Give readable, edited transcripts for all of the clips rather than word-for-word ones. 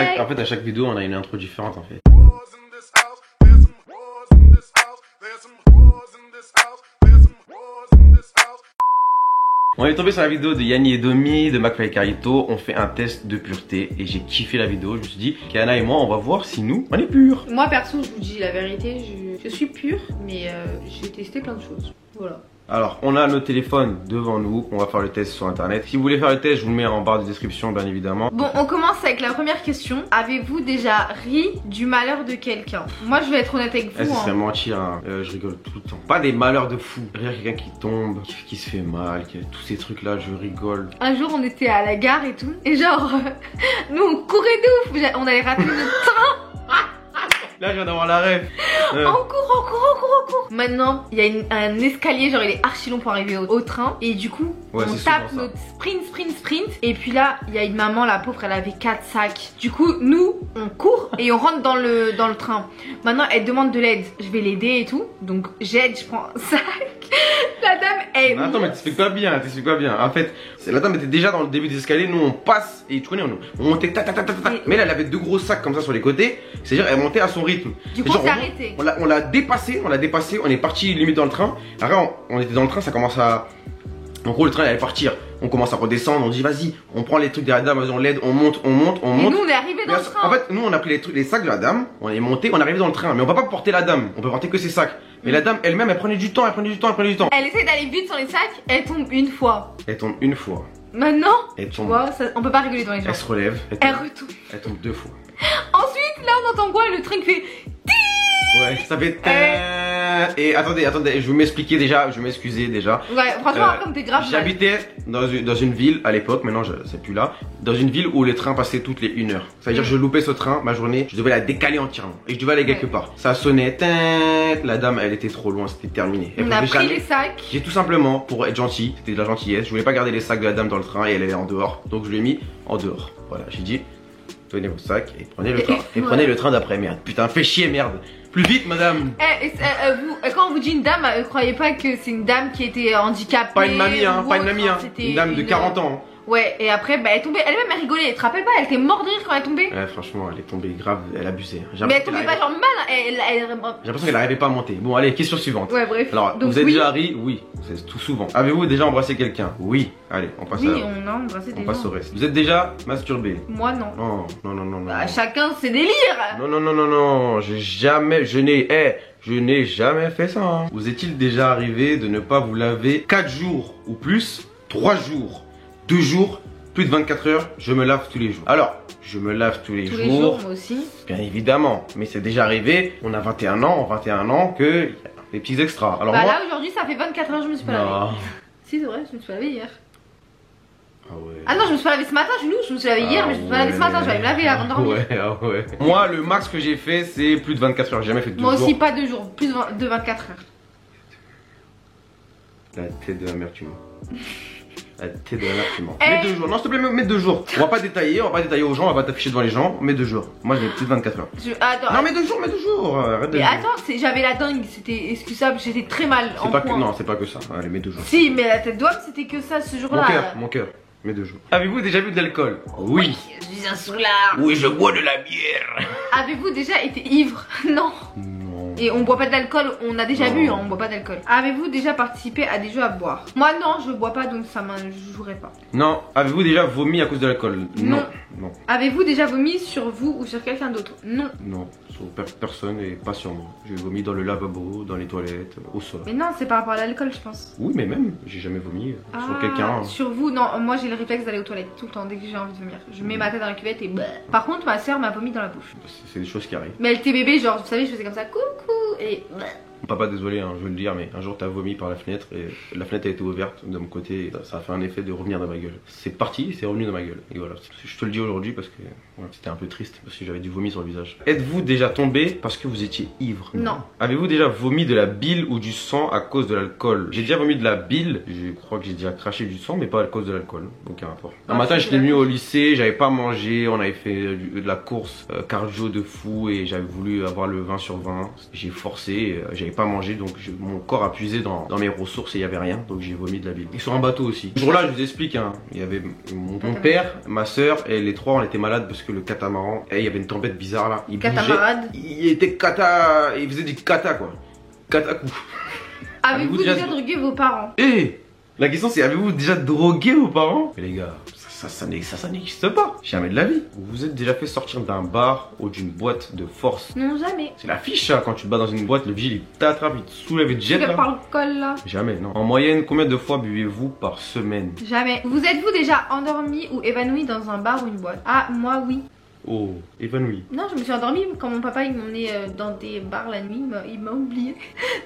à chaque vidéo, on a une intro différente en fait. On est tombé sur la vidéo de Yanni et Domi, de McFly et Carlito. On fait un test de pureté et j'ai kiffé la vidéo. Je me suis dit, Kiana et moi, on va voir si nous, on est purs. Moi perso, je vous dis la vérité, je suis pure, mais j'ai testé plein de choses. Voilà. Alors, on a nos téléphones devant nous, on va faire le test sur internet. Si vous voulez faire le test, je vous le mets en barre de description, bien évidemment. Bon, on commence avec la première question. Avez-vous déjà ri du malheur de quelqu'un? Moi, je vais être honnête avec vous. Ça serait mentir, hein. Je rigole tout le temps. Pas des malheurs de fou. Rire quelqu'un qui tombe, qui se fait mal, tous ces trucs-là, je rigole. Un jour, on était à la gare et tout. Et genre, nous, on courait de ouf. On avait raté notre train. Là, je viens d'avoir la rêve. On court. Maintenant, il y a un escalier, genre il est archi long pour arriver au train. Et du coup, ouais, on tape notre sprint. Et puis là, il y a une maman, la pauvre, elle avait 4 sacs. Du coup, nous, on court et on rentre dans le train. Maintenant, elle demande de l'aide. Je vais l'aider et tout. Donc, j'aide, je prends un sac. La dame, elle... Attends, mais t'expliques pas bien, En fait, la dame était déjà dans le début des escaliers. Nous, on passe et tu connais, on montait mais là, elle avait 2 gros sacs comme ça sur les côtés. C'est-à-dire, elle montait à son rythme. Du coup, on s'est arrêté. On l'a dépassé, on est parti limite dans le train. Après, on était dans le train, ça commence à... En gros, le train allait partir. On commence à redescendre, on dit vas-y, on prend les trucs de la dame, vas-y, on l'aide, on monte. Et nous, on est arrivé dans le train. En fait, nous, on a pris les sacs de la dame, on est monté, on est arrivé dans le train. Mais on va pas porter la dame, on peut porter que ses sacs. Mais la dame elle-même, elle prenait du temps. Elle essaie d'aller vite sur les sacs, elle tombe une fois. Maintenant, tu vois, on peut pas rigoler dans les gens. Elle se relève, elle retombe. Elle tombe 2 fois. Ensuite, là, on entend quoi? Le train qui fait... Ouais, ça fait... Et attendez, je vais m'expliquer déjà, je vais m'excuser déjà. Ouais, franchement, comme t'es grave. J'habitais dans une ville à l'époque, maintenant c'est plus là. Dans une ville où les trains passaient toutes les 1 heure. C'est-à-dire que je loupais ce train, ma journée, je devais la décaler entièrement. Et je devais aller quelque part. Ça sonnait, la dame elle était trop loin, c'était terminé. On a pris les sacs. J'ai tout simplement, pour être gentil, c'était de la gentillesse, je voulais pas garder les sacs de la dame dans le train et elle est en dehors. Donc je l'ai mis en dehors. Voilà, j'ai dit, tenez vos sacs et prenez le train. Et prenez le train d'après, merde. Putain, fais chier, merde. Plus vite, madame. Quand on vous dit une dame, croyez pas que c'est une dame qui était handicapée. Pas une mamie, hein, une dame de 40 ans. Ouais, et après, elle est tombée, elle-même, elle rigolait. Tu te rappelles pas, elle était morte de rire quand elle est tombée. Ouais, franchement, elle est tombée grave, elle abusait. Mais elle tombait pas genre mal, j'ai l'impression qu'elle arrivait pas à monter. Bon, allez, question suivante. Ouais, bref. Alors, donc, vous avez déjà ri? Oui, c'est tout souvent. Avez-vous déjà embrassé quelqu'un? Oui. Allez, on passe on a embrassé des gens. On passe au reste. Vous êtes déjà masturbé? Moi, non. Non. Bah, chacun ses délires. Non, je n'ai jamais fait ça. Hein. Vous est-il déjà arrivé de ne pas vous laver 4 jours ou plus, 3 jours, 2 jours, plus de 24 heures, je me lave tous les jours. Alors, je me lave tous les jours, moi aussi. Bien évidemment, mais c'est déjà arrivé, on a 21 ans, que y a des petits extras. Alors bah là, aujourd'hui, ça fait 24 heures, je me suis pas lavé. Si, c'est vrai, je me suis pas lavé hier. Ah ouais. Ah non, je me suis pas lavé ce matin, je me suis lavé hier, mais je me suis pas lavé ce matin, je vais aller me laver avant de dormir. Ouais. Moi, le max que j'ai fait, c'est plus de 24 heures, j'ai jamais fait 2 jours. Moi aussi, pas 2 jours, plus de 24 heures. La tête de la mère, tu mens. La tête de la mère, tu mens. Mets 2 jours, non, s'il te plaît, mets 2 jours. On va pas détailler aux gens, on va pas t'afficher devant les gens. Mets 2 jours. Moi, j'ai plus de 24 heures. Non, mets 2 jours. Arrête de. Mais attends, j'avais la dingue, c'était excusable, j'étais très mal. Non, c'est pas que ça. Allez, mets 2 jours. Si, mais la tête d'homme, c'était que ça ce jour-là. Mon cœur. Mets 2 jours. Avez-vous déjà bu de l'alcool? Oui. Je suis un soulard. Oui, je bois de la bière. Avez-vous déjà été ivre? Non. Et on boit pas d'alcool, on a déjà bu, hein, on boit pas d'alcool. Avez-vous déjà participé à des jeux à boire? Moi non, je bois pas donc ça je jouerai pas. Non. Avez-vous déjà vomi à cause de l'alcool? Non. Avez-vous déjà vomi sur vous ou sur quelqu'un d'autre? Non. Non, sur personne et pas sur moi. J'ai vomi dans le lavabo, dans les toilettes, au sol. Mais non, c'est par rapport à l'alcool je pense. Oui mais même, j'ai jamais vomi sur quelqu'un. Sur vous, non, moi j'ai le réflexe d'aller aux toilettes tout le temps dès que j'ai envie de vomir. Je mets ma tête dans la cuvette et bah. Par contre ma soeur m'a vomi dans la bouche. C'est des choses qui arrivent. Mais elle était bébé, genre vous savez je faisais comme ça, coucou et bah. Papa, désolé, hein, je veux le dire, mais un jour t'as vomi par la fenêtre et la fenêtre a été ouverte de mon côté et ça a fait un effet de revenir dans ma gueule. C'est parti et c'est revenu dans ma gueule. Et voilà, je te le dis aujourd'hui parce que voilà, c'était un peu triste parce que j'avais du vomi sur le visage. Êtes-vous déjà tombé parce que vous étiez ivre? Non. Avez-vous déjà vomi de la bile ou du sang à cause de l'alcool? J'ai déjà vomi de la bile, je crois que j'ai déjà craché du sang mais pas à cause de l'alcool. Aucun rapport. Un matin j'étais venu au lycée, j'avais pas mangé, on avait fait de la course cardio de fou et j'avais voulu avoir le 20 sur 20. J'ai forcé, j'avais pas mangé, donc mon corps a puisé dans mes ressources et il y avait rien, donc j'ai vomi de la bile. Et sur un bateau aussi. Ce jour-là, je vous explique, hein, il y avait mon père, ma soeur et les trois, on était malades parce que le catamaran, il y avait une tempête bizarre là. Il Catamarade. bougeait, il faisait du kata quoi. Kata coup. Avez-vous déjà drogué vos parents? La question c'est, avez-vous déjà drogué vos parents? Mais les gars, ça n'existe pas. Jamais de la vie. Vous vous êtes déjà fait sortir d'un bar ou d'une boîte de force? Non, jamais. C'est la fiche ça, quand tu te bats dans une boîte, le vigile il t'attrape, il te soulève et te jette là. Par le col là. Jamais, non. En moyenne, combien de fois buvez-vous par semaine? Jamais. Vous êtes-vous déjà endormi ou évanoui dans un bar ou une boîte? Ah, moi oui. Oh, évanoui. Non, je me suis endormie quand mon papa il m'emmenait dans des bars la nuit, il m'a oublié.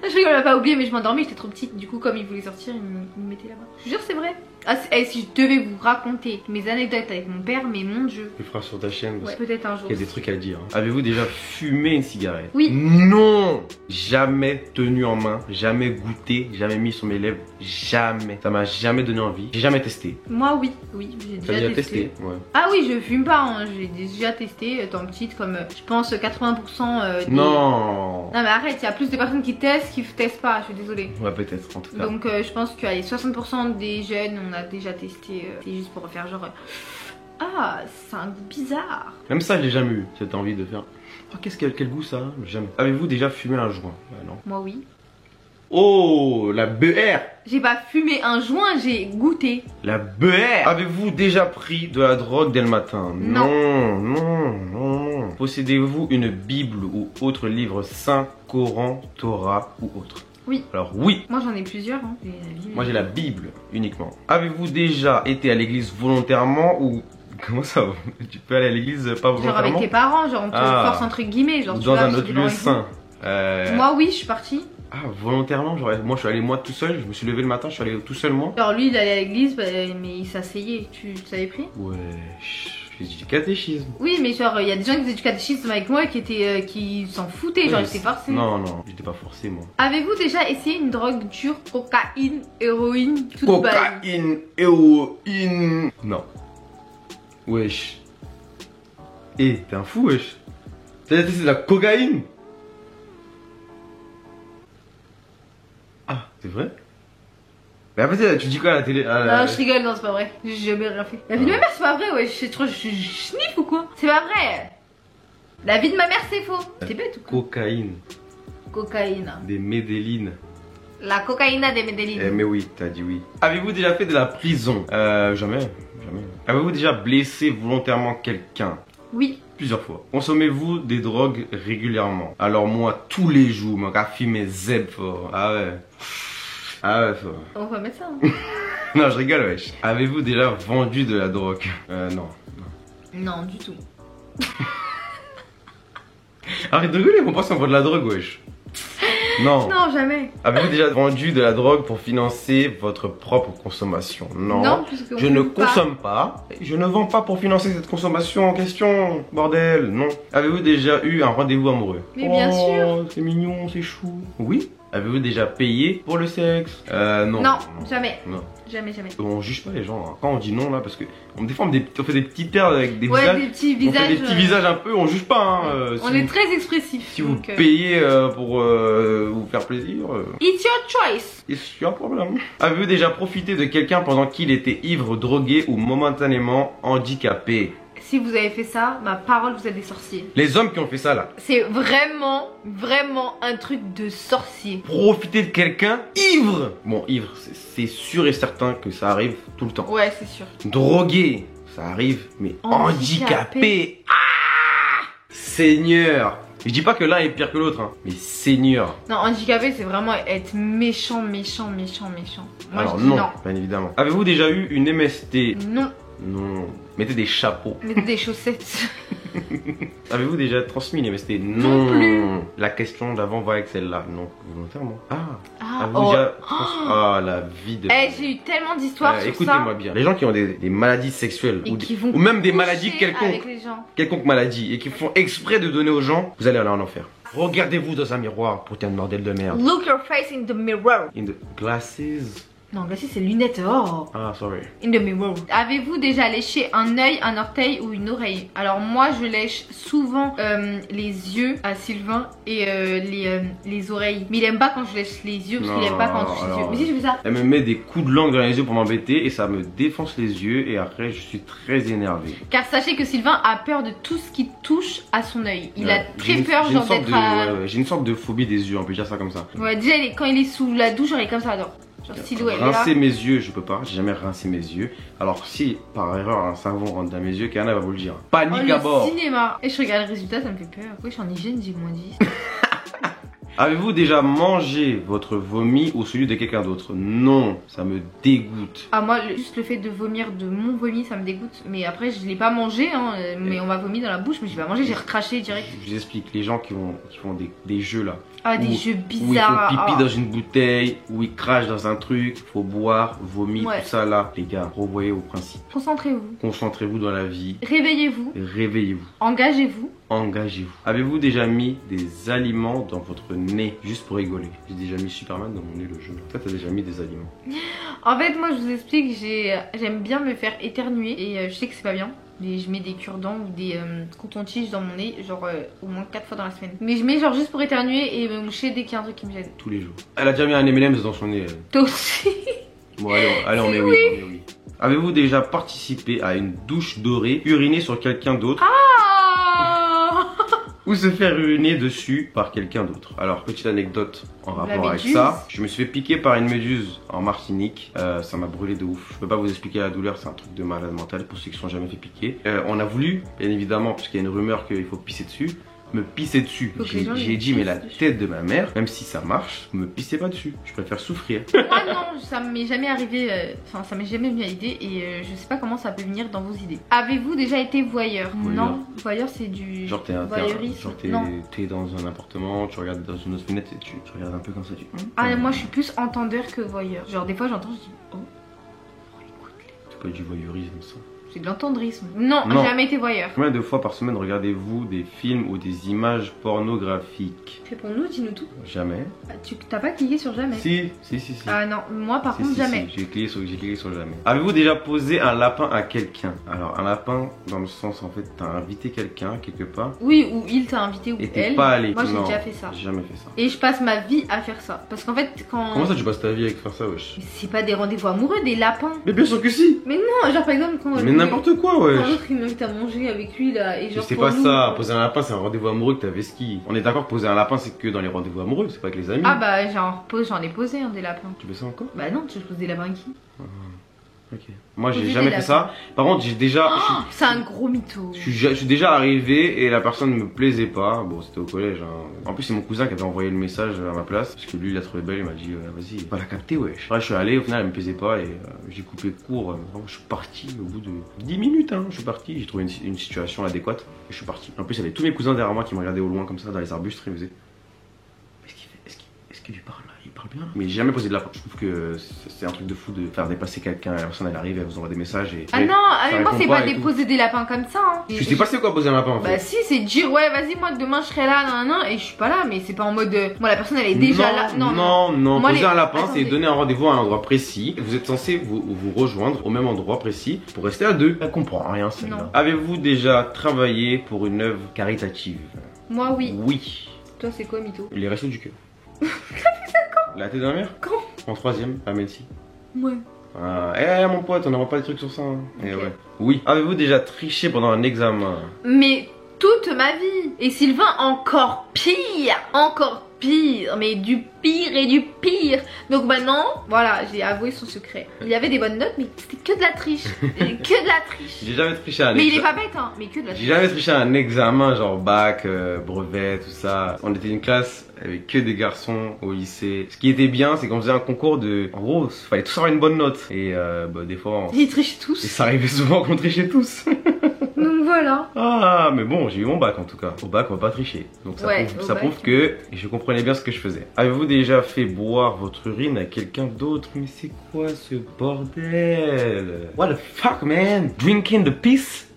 Je rigole, il m'a pas oublié, mais je m'endormais, j'étais trop petite. Du coup, comme il voulait sortir, il me mettait là-bas. Je vous jure, c'est vrai. Ah, si je devais vous raconter mes anecdotes avec mon père, mais mon Dieu. Tu le feras sur ta chaîne. Ouais, peut-être un jour. Il y a des trucs à dire. Avez-vous déjà fumé une cigarette? Oui. Non. Jamais tenu en main, jamais goûté, jamais mis sur mes lèvres, jamais. Ça m'a jamais donné envie. J'ai jamais testé. Moi, oui. Oui, j'ai déjà testé. Ouais. Ah oui, je fume pas, hein. J'ai déjà testé, étant petite, comme je pense 80% des... Non. Non mais arrête, il y a plus de personnes qui testent testent pas, je suis désolée. Ouais, peut-être en tout cas. Donc je pense que allez, 60% des jeunes, on a déjà testé, c'est juste pour faire genre... Ah, c'est un goût bizarre. Même ça, j'ai jamais eu cette envie de faire. Oh, quel goût ça? Jamais. Avez-vous déjà fumé un joint? Non. Moi oui. Oh, la BR. J'ai pas fumé un joint, j'ai goûté. La BR. Avez-vous déjà pris de la drogue dès le matin? Non. Non. Possédez-vous une Bible ou autre livre saint, Coran, Torah ou autre? Oui. Alors oui. Moi j'en ai plusieurs. Hein. Moi j'ai la Bible uniquement. Avez-vous déjà été à l'église volontairement ou... Comment ça va? Tu peux aller à l'église pas volontairement? Genre avec tes parents, genre on te force entre guillemets. Genre, ou dans un autre lieu saint. Moi oui, je suis partie. Ah, volontairement, genre, moi je suis allé moi tout seul, je me suis levé le matin, je suis allé tout seul moi. Genre lui il allait à l'église, mais il s'asseyait, tu savais pris? Ouais, je fais du catéchisme. Oui, mais genre il y a des gens qui faisaient du catéchisme avec moi qui s'en foutaient, genre ils étaient forcés. Non, j'étais pas forcé moi. Avez-vous déjà essayé une drogue dure, cocaïne, héroïne, toute cocaïne, héroïne. Non. Wesh. T'es un fou wesh. T'as déjà testé de la cocaïne? Ah, c'est vrai? Mais après, tu dis quoi à la télé? Non, je rigole, non, c'est pas vrai. J'ai jamais rien fait. La vie de ma mère, c'est pas vrai, ouais. Je sniffe ou quoi? C'est pas vrai. La vie de ma mère, c'est faux. T'es bête ou quoi? Cocaïne. Cocaïne. Des Medellines. La cocaïna des Medellines. Mais oui, t'as dit oui. Avez-vous déjà fait de la prison? Jamais. Avez-vous déjà blessé volontairement quelqu'un? Oui. Plusieurs fois. Consommez-vous des drogues régulièrement? Alors moi, tous les jours, mon gars, mes zèbres fort. Ah ouais. Fort. On va mettre ça. Hein. Non, je rigole, wesh. Avez-vous déjà vendu de la drogue? Non. Non, du tout. Arrête de rigoler, on pense qu'on vend de la drogue, wesh. Non. Non, jamais. Avez-vous déjà vendu de la drogue pour financer votre propre consommation? Non. Non, puisque je ne consomme pas. Je ne vends pas pour financer cette consommation en question. Bordel, non. Avez-vous déjà eu un rendez-vous amoureux? Mais bien sûr. C'est mignon, c'est chou. Oui. Avez-vous déjà payé pour le sexe? Non. Non, jamais. Non. Jamais. On juge pas les gens. Hein. Quand on dit non là, parce que on fait des petites terres avec des ouais, visages. des petits visages. On fait des petits visages un peu. On juge pas. Hein, on est très expressif. Si vous payez pour vous faire plaisir. It's your choice. It's your problem. Avez-vous déjà profité de quelqu'un pendant qu'il était ivre, drogué ou momentanément handicapé? Si vous avez fait ça, ma parole, vous êtes des sorciers. Les hommes qui ont fait ça là. C'est vraiment un truc de sorcier. Profiter de quelqu'un ivre. Bon, ivre, c'est sûr et certain que ça arrive tout le temps. Ouais, c'est sûr. Drogué, ça arrive, mais handicapé. Ah, Seigneur. Je dis pas que l'un est pire que l'autre, hein, mais Seigneur. Non, handicapé, c'est vraiment être méchant. Moi, alors je dis non, bien évidemment. Avez-vous déjà eu une MST? Non. Non. Mettez des chapeaux. Mettez des chaussettes. Avez-vous déjà transmis une MST? Non plus. La question d'avant va avec celle-là. Non, volontairement. La vie de... j'ai eu tellement d'histoires sur ça. Écoutez-moi bien. Les gens qui ont des maladies sexuelles ou même des maladies quelconques maladies et qui font exprès de donner aux gens, vous allez aller en enfer. Regardez-vous dans un miroir, putain de bordel de merde. Look your face in the mirror. In the glasses. Non, glacé c'est lunettes. Oh. Ah, sorry. In the mirror. Avez-vous déjà léché un œil, un orteil ou une oreille? Alors moi je lèche souvent les yeux à Sylvain et les oreilles. Mais il aime pas quand je lèche les yeux parce qu'il aime pas quand je touche les yeux. Mais si je fais ça. Elle me met des coups de langue dans les yeux pour m'embêter et ça me défonce les yeux et après je suis très énervé. Car sachez que Sylvain a peur de tout ce qui touche à son œil. Il a très peur genre d'être j'ai une sorte de phobie des yeux, on peut dire ça comme ça. Ouais, déjà quand il est sous la douche, genre il est comme ça, genre silhouette. Rincer mes yeux, je peux pas, j'ai jamais rincé mes yeux. Alors si par erreur un savon rentre dans mes yeux, Kana va vous le dire. Panique à bord. Cinéma. Et je regarde le résultat, ça me fait peur. Oui, je suis en hygiène, j'ai moins 10. Avez-vous déjà mangé votre vomi ou celui de quelqu'un d'autre? Non, ça me dégoûte. Ah moi, juste le fait de vomir de mon vomi, ça me dégoûte. Mais après, je l'ai pas mangé, hein, mais on m'a vomi dans la bouche, mais je vais pas manger, j'ai recraché direct. Je vous explique, les gens qui font des jeux là. Ah, des jeux bizarres. Où ils font pipi dans une bouteille, où ils crachent dans un truc, faut boire, vomir, tout ça là. Les gars, revoyez au principe. Concentrez-vous. Concentrez-vous dans la vie. Réveillez-vous. Réveillez-vous. Engagez-vous. Engagez-vous. Avez-vous déjà mis des aliments dans votre nez juste pour rigoler? J'ai déjà mis Superman dans mon nez le jeu. Toi t'as déjà mis des aliments? En fait moi je vous explique, j'aime bien me faire éternuer et je sais que c'est pas bien. Mais je mets des cure-dents ou des cotons-tiges dans mon nez, genre au moins 4 fois dans la semaine. Mais je mets genre juste pour éternuer et me moucher dès qu'il y a un truc qui me gêne. Tous les jours. Elle a déjà mis un M&M's dans son nez. Toi aussi. Bon allez on met oui. Avez-vous déjà participé à une douche dorée, uriner sur quelqu'un d'autre? Ou se faire uriner dessus par quelqu'un d'autre. Alors, petite anecdote en rapport avec ça. Je me suis fait piquer par une méduse en Martinique. Ça m'a brûlé de ouf. Je peux pas vous expliquer la douleur, c'est un truc de malade mental pour ceux qui ne sont jamais fait piquer. On a voulu, bien évidemment, parce qu'il y a une rumeur qu'il faut pisser dessus, me pisser dessus. J'ai dit mais la tête de ma mère, même si ça marche, me pissez pas dessus. Je préfère souffrir. Moi non, ça m'est jamais arrivé, enfin ça m'est jamais venu à l'idée et je sais pas comment ça peut venir dans vos idées. Avez-vous déjà été voyeur? Non, voyeur c'est du genre voyeurisme. T'es dans un appartement, tu regardes dans une autre fenêtre et tu regardes un peu comme ça. Ah moi je suis plus entendeur que voyeur. Genre des fois j'entends, je dis oh écoute-les. C'est pas du voyeurisme ça. C'est de l'entendrisme. Non, jamais été voyeur. Combien de fois par semaine regardez-vous des films ou des images pornographiques? Réponds-nous, dis-nous tout. Jamais. Tu t'as pas cliqué sur jamais? Si. Ah non, moi par contre jamais. J'ai cliqué sur jamais. Avez-vous déjà posé un lapin à quelqu'un? Alors un lapin dans le sens en fait t'as invité quelqu'un quelque part. Oui, ou il t'a invité ou et elle. Pas allé. Moi j'ai déjà fait ça. J'ai jamais fait ça. Et je passe ma vie à faire ça. Parce qu'en fait quand... Comment ça tu passes ta vie avec faire ça wesh? C'est pas des rendez-vous amoureux, des lapins. Mais bien sûr que si. Mais non, genre par exemple quand... Mais n'importe quoi ouais. Quand l'autre il m'invite à manger avec lui là et genre c'est pas ça, poser un lapin c'est un rendez-vous amoureux que t'avais ski. On est d'accord que poser un lapin c'est que dans les rendez-vous amoureux, c'est pas avec les amis. Ah bah j'en ai posé des lapins. Tu fais ça encore? Bah non, tu poses des lapins qui? Ok. Moi j'ai jamais fait ça. Par contre j'ai déjà... c'est un gros mytho. Je suis déjà arrivé et la personne ne me plaisait pas. Bon c'était au collège hein. En plus c'est mon cousin qui avait envoyé le message à ma place. Parce que lui il l'a trouvé belle, il m'a dit vas-y va la capter wesh. Après je suis allé, au final elle me plaisait pas et j'ai coupé court. Je suis parti au bout de 10 minutes hein. Je suis parti, j'ai trouvé une situation adéquate et je suis parti. En plus il y avait tous mes cousins derrière moi qui me regardaient au loin comme ça dans les arbustes. Ils me disaient est-ce qu'il lui parle là? Il parle bien là. Mais j'ai jamais posé de lapin. Je trouve que c'est un truc de fou de faire dépasser quelqu'un. La personne elle arrive, elle vous envoie des messages et... Ah non, avec moi c'est pas déposer des lapins comme ça hein. Tu sais pas c'est quoi poser un lapin en fait? Bah si, c'est dire ouais vas-y moi demain je serai là nan, et je suis pas là. Mais c'est pas en mode moi la personne elle est déjà là. Non. Moi, poser un lapin c'est donner un rendez-vous à un endroit précis. Vous êtes censé vous rejoindre au même endroit précis pour rester à deux. Elle comprend rien celle-là. Avez-vous déjà travaillé pour une œuvre caritative? Moi oui. Oui. Toi c'est quoi mytho? Les Restos du Cœur. La tête de ma mère? Quand? En 3ème, à Mency. Ouais. Mon pote, on n'aura pas des trucs sur ça. Hein. Okay. Ouais. Oui. Avez-vous déjà triché pendant un examen? Mais toute ma vie. Et Sylvain encore pire. Encore pire. Mais du pire et du pire. Donc maintenant, voilà, j'ai avoué son secret. Il y avait des bonnes notes, mais c'était que de la triche. Que de la triche. J'ai jamais triché à un examen. Mais il est pas bête, hein. Mais que de la triche. J'ai jamais triché à un examen, genre bac, brevet, tout ça. On était une classe avec que des garçons au lycée. Ce qui était bien, c'est qu'on faisait un concours de... En gros, il fallait tous avoir une bonne note. Et des fois... Ils trichaient tous. Et ça arrivait souvent qu'on trichait tous. Donc voilà. Ah, mais bon, j'ai eu mon bac en tout cas. Au bac, on va pas tricher. Donc ça prouve que je comprenais bien ce que je faisais. Avez-vous déjà fait boire votre urine à quelqu'un d'autre? Mais c'est quoi ce bordel? What the fuck, man? Drinking the piss?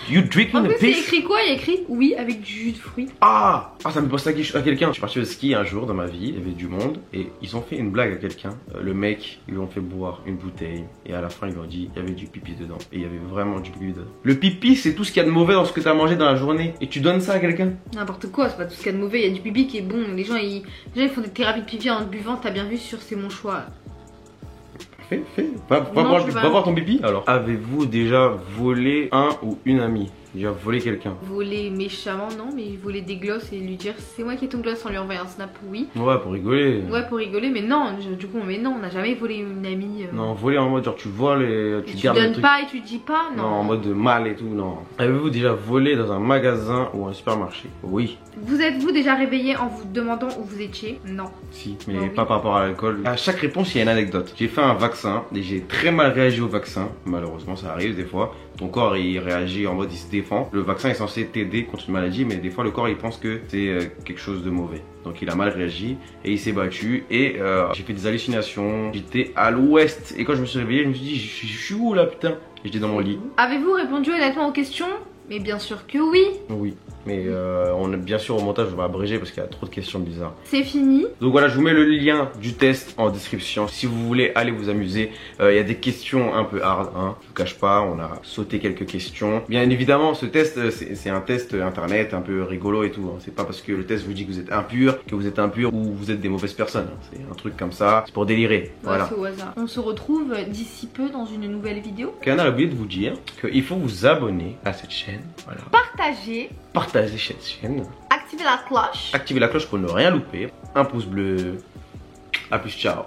You drinking En the plus, il y a piss? écrit quoi? Il y a écrit oui avec du jus de fruits. Ah, ça me pose à quelqu'un. Je suis parti au ski un jour dans ma vie, il y avait du monde et ils ont fait une blague à quelqu'un. Le mec, ils lui ont fait boire une bouteille et à la fin ils lui ont dit il y avait du pipi dedans. Et il y avait vraiment du pipi dedans. Le pipi, c'est tout ce qu'il y a de mauvais dans ce que tu as mangé dans la journée et tu donnes ça à quelqu'un? N'importe quoi, c'est pas tout ce qu'il y a de mauvais. Il y a du pipi qui est bon. Les gens ils font des thérapies de pipi en buvant. T'as bien vu sur C'est mon choix. Fais. Va voir ton pipi alors. Avez-vous déjà volé un ou une amie? Déjà volé quelqu'un? Voler méchamment, non, mais voler des glosses et lui dire c'est moi qui ai ton gloss en lui envoyant un snap, oui. Ouais, pour rigoler. Ouais, pour rigoler, mais non, du coup, mais non, on n'a jamais volé une amie. Non, voler en mode genre tu voles et tu tu gardes le donnes truc. pas et tu dis pas, non. Non, en mode mal et tout, non. Avez-vous déjà volé dans un magasin ou un supermarché? Oui. Vous êtes-vous déjà réveillé en vous demandant où vous étiez? Non. Si, mais oui. pas par rapport à l'alcool. À chaque réponse, il y a une anecdote. J'ai fait un vaccin et j'ai très mal réagi au vaccin. Malheureusement, ça arrive des fois. Ton corps, il réagit en mode il se défend. Le vaccin est censé t'aider contre une maladie, mais des fois, le corps, il pense que c'est quelque chose de mauvais. Donc, il a mal réagi et il s'est battu. Et j'ai fait des hallucinations. J'étais à l'ouest. Et quand je me suis réveillé, je me suis dit, je suis où là, putain? Et j'étais dans mon lit. Avez-vous répondu honnêtement aux questions? Mais bien sûr que oui. Oui. Mais bien sûr au montage on va abréger parce qu'il y a trop de questions bizarres. C'est fini. Donc voilà, je vous mets le lien du test en description si vous voulez aller vous amuser. Il y a des questions un peu hard, hein. Je vous cache pas, on a sauté quelques questions. Bien évidemment ce test c'est un test internet un peu rigolo et tout, hein. C'est pas parce que le test vous dit que vous êtes impur ou vous êtes des mauvaises personnes, hein. C'est un truc comme ça, c'est pour délirer. Voilà. C'est au hasard. On se retrouve d'ici peu dans une nouvelle vidéo. Canard a oublié de vous dire qu'il faut vous abonner à cette chaîne. Voilà. Partagez cette chaîne. Activez la cloche. Activez la cloche pour ne rien louper. Un pouce bleu. A plus, ciao.